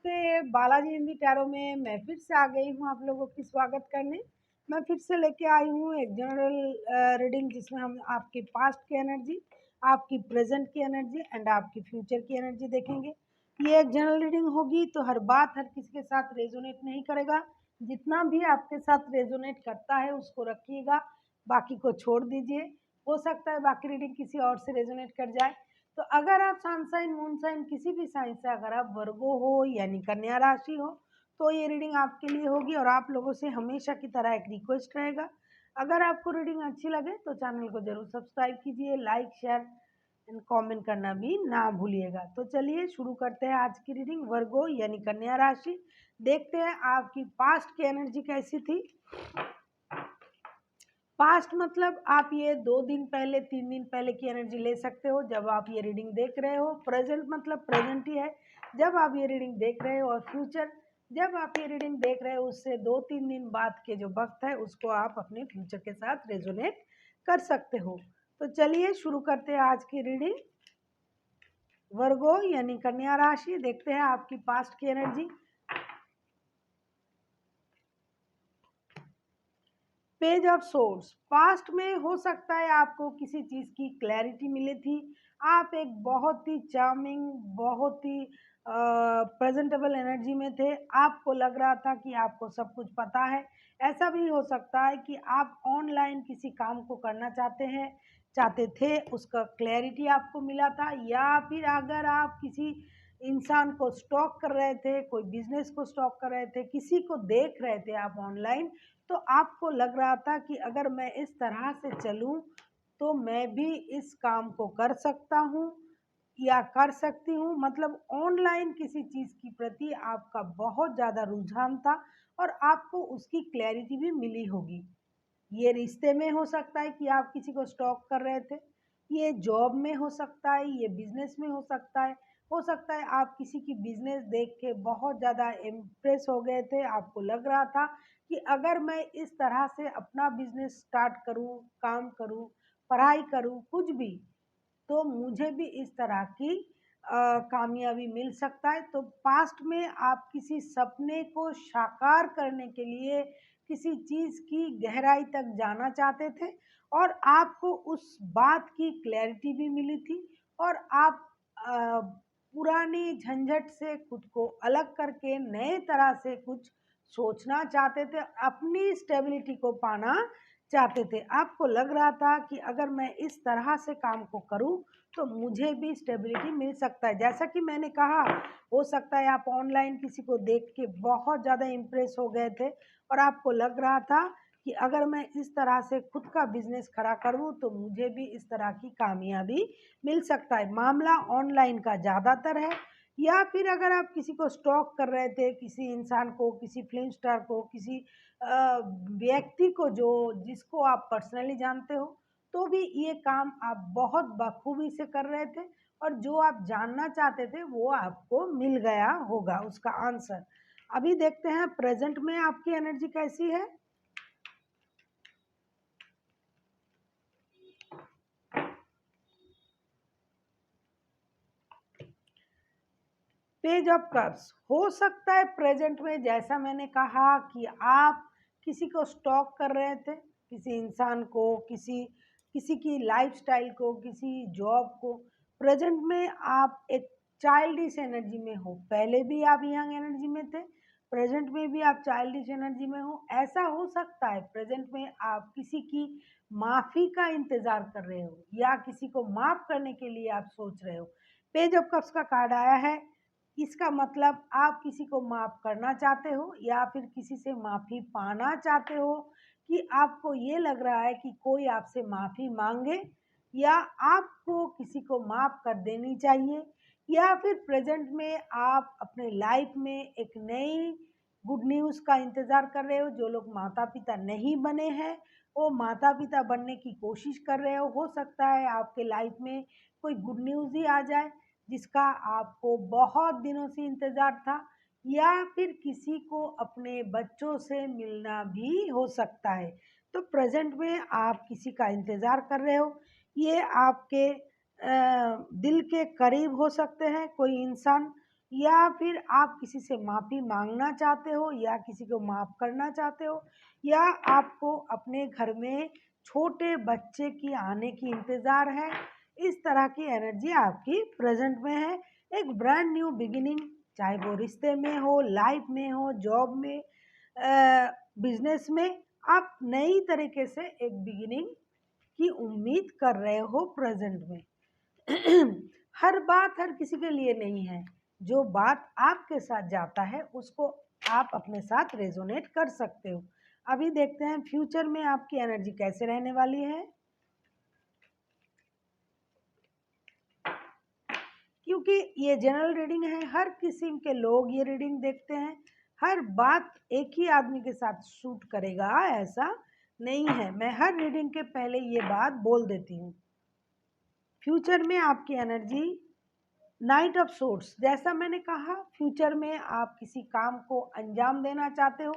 के बालाजी हिंदी टैरो में मैं फिर से आ गई हूँ आप लोगों की स्वागत करने। मैं फिर से लेके आई हूँ एक जनरल रीडिंग जिसमें हम आपकी पास्ट की एनर्जी, आपकी प्रेजेंट की एनर्जी एंड आपकी फ्यूचर की एनर्जी देखेंगे। ये एक जनरल रीडिंग होगी तो हर बात हर किसी के साथ रेजोनेट नहीं करेगा। जितना भी आपके साथ रेजोनेट करता है उसको रखिएगा, बाकी को छोड़ दीजिए। हो सकता है बाकी रीडिंग किसी और से रेजोनेट कर जाए। तो अगर आप सन साइन मून साइन किसी भी साइन से अगर आप वर्गो हो यानी कन्या राशि हो तो ये रीडिंग आपके लिए होगी। और आप लोगों से हमेशा की तरह एक रिक्वेस्ट रहेगा, अगर आपको रीडिंग अच्छी लगे तो चैनल को जरूर सब्सक्राइब कीजिए, लाइक शेयर एंड कमेंट करना भी ना भूलिएगा। तो चलिए शुरू करते हैं आज की रीडिंग। वर्गो यानी कन्या राशि, देखते हैं आपकी पास्ट की एनर्जी कैसी थी। पास्ट मतलब आप ये 2 दिन पहले 3 दिन पहले की एनर्जी ले सकते हो जब आप ये रीडिंग देख रहे हो। प्रेजेंट मतलब प्रेजेंट ही है जब आप ये रीडिंग देख रहे हो। और फ्यूचर जब आप ये रीडिंग देख रहे हो उससे 2-3 दिन बाद के जो वक्त है उसको आप अपने फ्यूचर के साथ रेजोनेट कर सकते हो। तो चलिए शुरू करते हैं आज की रीडिंग। वर्गो यानी कन्या राशि, देखते हैं आपकी पास्ट की energy. Page of source, past में हो सकता है आपको किसी चीज़ की क्लैरिटी मिली थी। आप एक बहुत ही चार्मिंग, बहुत ही प्रेजेंटेबल एनर्जी में थे। आपको लग रहा था कि आपको सब कुछ पता है। ऐसा भी हो सकता है कि आप ऑनलाइन किसी काम को करना चाहते थे, उसका क्लैरिटी आपको मिला था। या फिर अगर आप किसी इंसान को स्टॉक कर रहे थे, कोई बिजनेस को स्टॉक कर रहे थे, किसी को देख रहे थे आप ऑनलाइन, तो आपको लग रहा था कि अगर मैं इस तरह से चलूं तो मैं भी इस काम को कर सकता हूं या कर सकती हूँ। मतलब ऑनलाइन किसी चीज़ की प्रति आपका बहुत ज़्यादा रुझान था और आपको उसकी क्लैरिटी भी मिली होगी। ये रिश्ते में हो सकता है कि आप किसी को स्टॉक कर रहे थे, ये जॉब में हो सकता है, ये बिजनेस में हो सकता है आप किसी की बिजनेस देख के बहुत ज़्यादा इम्प्रेस हो गए थे। आपको लग रहा था कि अगर मैं इस तरह से अपना बिजनेस स्टार्ट करूं, काम करूं, पढ़ाई करूं, कुछ भी, तो मुझे भी इस तरह की कामयाबी मिल सकता है। तो पास्ट में आप किसी सपने को साकार करने के लिए किसी चीज़ की गहराई तक जाना चाहते थे और आपको उस बात की क्लैरिटी भी मिली थी। और आप अ, पुरानी झंझट से खुद को अलग करके नए तरह से कुछ सोचना चाहते थे, अपनी स्टेबिलिटी को पाना चाहते थे। आपको लग रहा था कि अगर मैं इस तरह से काम को करूं तो मुझे भी स्टेबिलिटी मिल सकता है। जैसा कि मैंने कहा, हो सकता है आप ऑनलाइन किसी को देख के बहुत ज़्यादा इम्प्रेस हो गए थे और आपको लग रहा था कि अगर मैं इस तरह से खुद का बिजनेस खड़ा करूं तो मुझे भी इस तरह की कामयाबी मिल सकता है। मामला ऑनलाइन का ज़्यादातर है। या फिर अगर आप किसी को स्टॉक कर रहे थे, किसी इंसान को, किसी फिल्म स्टार को, किसी व्यक्ति को जो जिसको आप पर्सनली जानते हो, तो भी ये काम आप बहुत बखूबी से कर रहे थे और जो आप जानना चाहते थे वो आपको मिल गया होगा उसका आंसर। अभी देखते हैं प्रेजेंट में आपकी एनर्जी कैसी है। पेज ऑफ कप्स, हो सकता है प्रेजेंट में जैसा मैंने कहा कि आप किसी को स्टॉक कर रहे थे, किसी इंसान को, किसी किसी की लाइफस्टाइल को, किसी जॉब को। प्रेजेंट में आप एक चाइल्डिश एनर्जी में हो। पहले भी आप यंग एनर्जी में थे, प्रेजेंट में भी आप चाइल्डिश एनर्जी में हो। ऐसा हो सकता है प्रेजेंट में आप किसी की माफ़ी का इंतज़ार कर रहे हो या किसी को माफ़ करने के लिए आप सोच रहे हो। पेज ऑफ कप्स का कार्ड आया है, इसका मतलब आप किसी को माफ़ करना चाहते हो या फिर किसी से माफ़ी पाना चाहते हो कि आपको ये लग रहा है कि कोई आपसे माफ़ी मांगे या आपको किसी को माफ़ कर देनी चाहिए। या फिर प्रेजेंट में आप अपने लाइफ में एक नई गुड न्यूज़ का इंतज़ार कर रहे हो। जो लोग माता पिता नहीं बने हैं वो माता पिता बनने की कोशिश कर रहे हो सकता है आपके लाइफ में कोई गुड न्यूज़ ही आ जाए जिसका आपको बहुत दिनों से इंतज़ार था। या फिर किसी को अपने बच्चों से मिलना भी हो सकता है। तो प्रेजेंट में आप किसी का इंतज़ार कर रहे हो। ये आपके दिल के करीब हो सकते हैं कोई इंसान, या फिर आप किसी से माफ़ी मांगना चाहते हो या किसी को माफ़ करना चाहते हो, या आपको अपने घर में छोटे बच्चे की आने की इंतज़ार है। इस तरह की एनर्जी आपकी प्रेजेंट में है। एक ब्रांड न्यू बिगिनिंग, चाहे वो रिश्ते में हो, लाइफ में हो, जॉब में, बिजनेस में, आप नई तरीके से एक बिगिनिंग की उम्मीद कर रहे हो प्रेजेंट में। हर बात हर किसी के लिए नहीं है। जो बात आपके साथ जाता है उसको आप अपने साथ रेजोनेट कर सकते हो। अभी देखते हैं फ्यूचर में आपकी एनर्जी कैसे रहने वाली है। क्योंकि ये जनरल रीडिंग है, हर किस्म के लोग ये रीडिंग देखते हैं। हर बात एक ही आदमी के साथ सूट करेगा ऐसा नहीं है। मैं हर रीडिंग के पहले ये बात बोल देती हूँ। फ्यूचर में आपकी एनर्जी नाइट ऑफ सोर्ट्स, जैसा मैंने कहा, फ्यूचर में आप किसी काम को अंजाम देना चाहते हो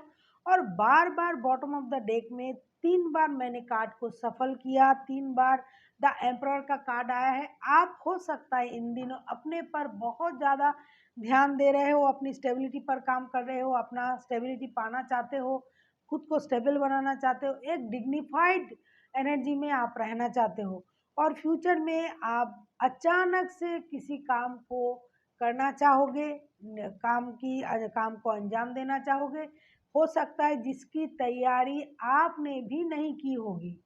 और बार बार बॉटम ऑफ द डेक में 3 बार मैंने कार्ड को सफल किया, 3 बार द एम्परर का कार्ड आया है। आप हो सकता है इन दिनों अपने पर बहुत ज़्यादा ध्यान दे रहे हो, अपनी स्टेबिलिटी पर काम कर रहे हो, अपना स्टेबिलिटी पाना चाहते हो, खुद को स्टेबल बनाना चाहते हो, एक डिग्निफाइड एनर्जी में आप रहना चाहते हो। और फ्यूचर में आप अचानक से किसी काम को करना चाहोगे, काम को अंजाम देना चाहोगे। हो सकता है जिसकी तैयारी आपने भी नहीं की होगी।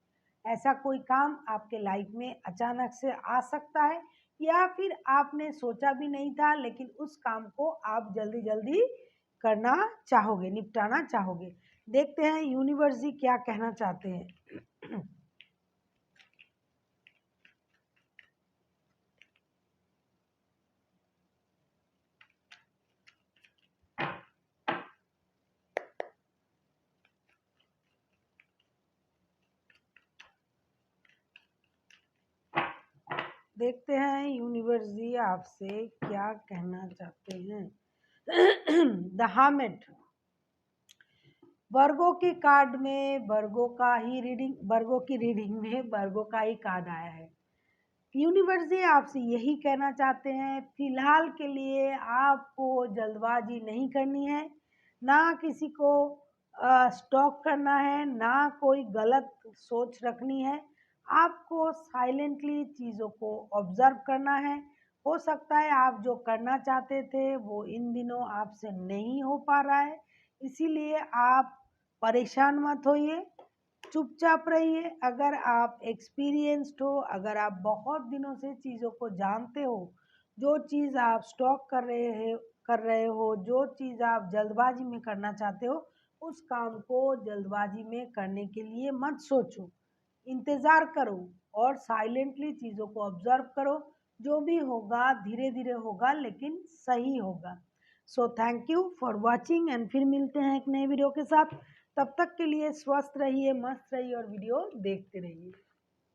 ऐसा कोई काम आपके लाइफ में अचानक से आ सकता है, या फिर आपने सोचा भी नहीं था लेकिन उस काम को आप जल्दी जल्दी करना चाहोगे, निपटाना चाहोगे। देखते हैं यूनिवर्स जी क्या कहना चाहते हैं। देखते हैं यूनिवर्स जी आपसे क्या कहना चाहते हैं। द हार्मिट, वर्गो के कार्ड में वर्गो का ही रीडिंग, वर्गो की रीडिंग में वर्गो का ही कार्ड आया है। यूनिवर्स जी आपसे यही कहना चाहते हैं, फिलहाल के लिए आपको जल्दबाजी नहीं करनी है, ना किसी को स्टॉक करना है, ना कोई गलत सोच रखनी है। आपको साइलेंटली चीज़ों को ऑब्जर्व करना है। हो सकता है आप जो करना चाहते थे वो इन दिनों आपसे नहीं हो पा रहा है, इसीलिए आप परेशान मत होइए, चुपचाप रहिए। अगर आप एक्सपीरियंस्ड हो, अगर आप बहुत दिनों से चीज़ों को जानते हो, जो चीज़ आप स्टॉक कर रहे हो, जो चीज़ आप जल्दबाजी में करना चाहते हो, उस काम को जल्दबाजी में करने के लिए मत सोचो। इंतज़ार करो और साइलेंटली चीज़ों को ऑब्जर्व करो। जो भी होगा धीरे धीरे होगा लेकिन सही होगा। So thank you for watching and फिर मिलते हैं एक नए वीडियो के साथ। तब तक के लिए स्वस्थ रहिए, मस्त रहिए और वीडियो देखते रहिए।